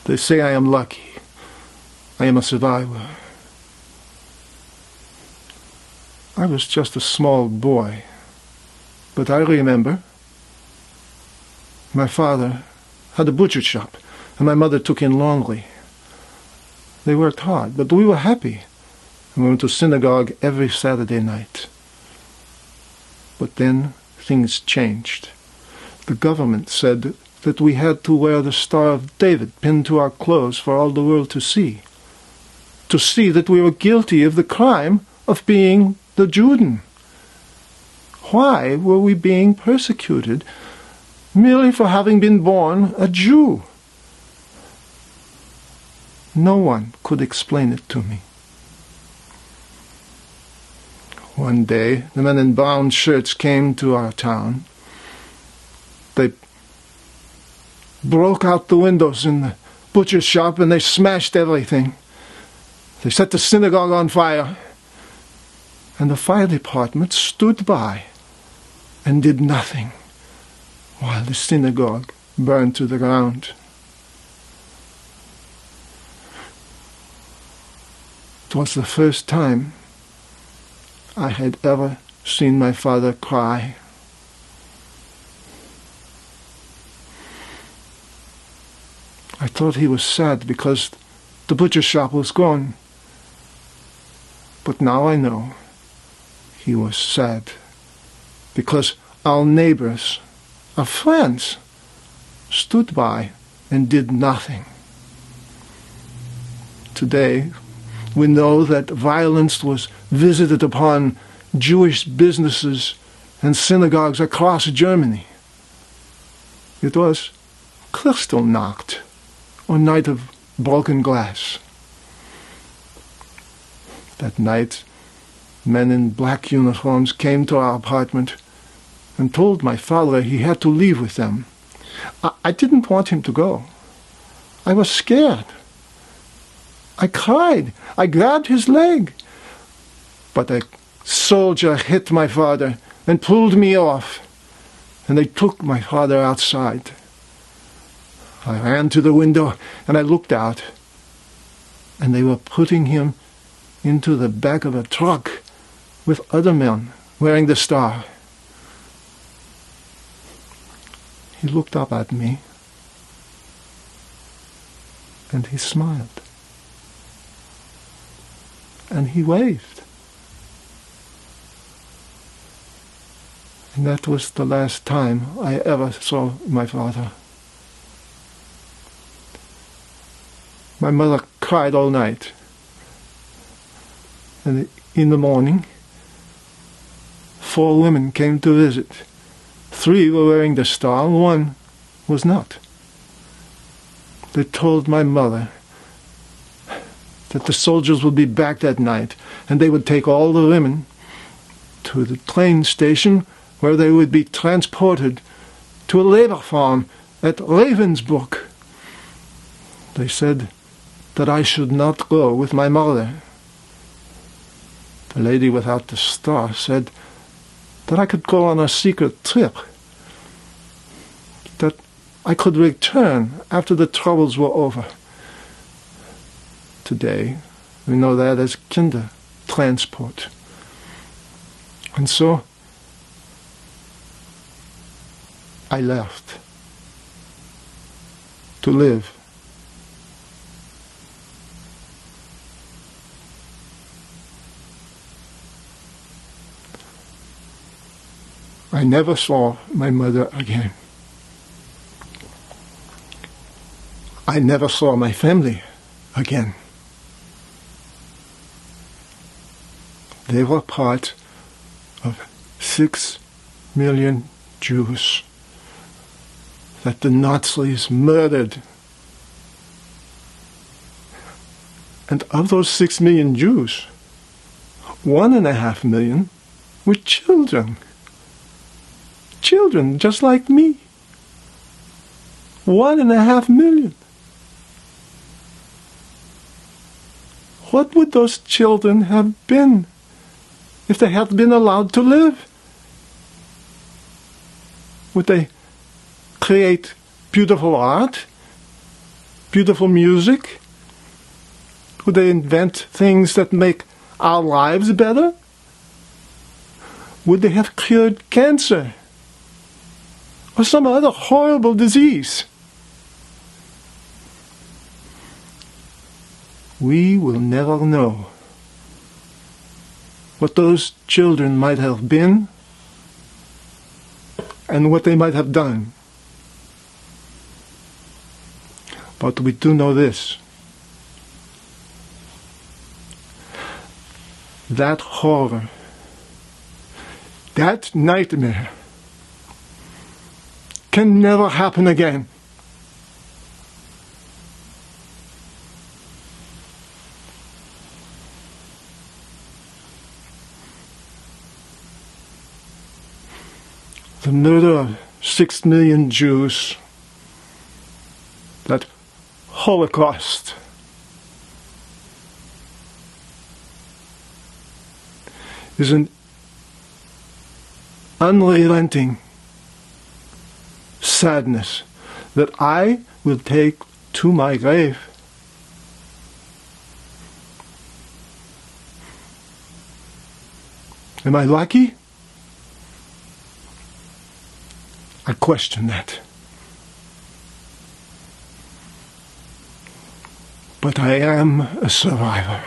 They say I am lucky. I am a survivor. I was just a small boy, but I remember my father had a butcher shop, and my mother took in laundry. They worked hard, but we were happy, and we went to synagogue every Saturday night. But then things changed. The government said that we had to wear the Star of David pinned to our clothes for all the world to see that we were guilty of the crime of being the Juden. Why were we being persecuted merely for having been born a Jew? No one could explain it to me. One day, the men in brown shirts came to our town. They broke out the windows in the butcher's shop and they smashed everything. They set the synagogue on fire. And the fire department stood by and did nothing while the synagogue burned to the ground. It was the first time I had ever seen my father cry. I thought he was sad because the butcher shop was gone. But now I know he was sad because our neighbors, our friends, stood by and did nothing. Today, we know that violence was visited upon Jewish businesses and synagogues across Germany. It was Kristallnacht, or night of broken glass. That night, men in black uniforms came to our apartment and told my father he had to leave with them. I didn't want him to go. I was scared. I cried. I grabbed his leg. But a soldier hit my father and pulled me off, and they took my father outside. I ran to the window and I looked out, and they were putting him into the back of a truck with other men wearing the star. He looked up at me and he smiled. And he waved. And that was the last time I ever saw my father. My mother cried all night. And in the morning, 4 women came to visit. 3 were wearing the star, 1 was not. They told my mother that the soldiers would be back that night, and they would take all the women to the train station where they would be transported to a labor farm at Ravensbrück. They said that I should not go with my mother. The lady without the star said that I could go on a secret trip, that I could return after the troubles were over. Today, we know that as kinder transport. And so, I left to live. I never saw my mother again. I never saw my family again. They were part of 6 million Jews that the Nazis murdered. And of those 6 million Jews, 1.5 million were children. Children just like me. 1.5 million. What would those children have been if they had been allowed to live? Would they create beautiful art? beautiful music? Would they invent things that make our lives better? Would they have cured cancer? Or some other horrible disease? We will never know what those children might have been and what they might have done. But we do know this. That horror, that nightmare can never happen again. The murder of 6 million Jews, that Holocaust, is an unrelenting sadness that I will take to my grave. Am I lucky? I question that. But I am a survivor.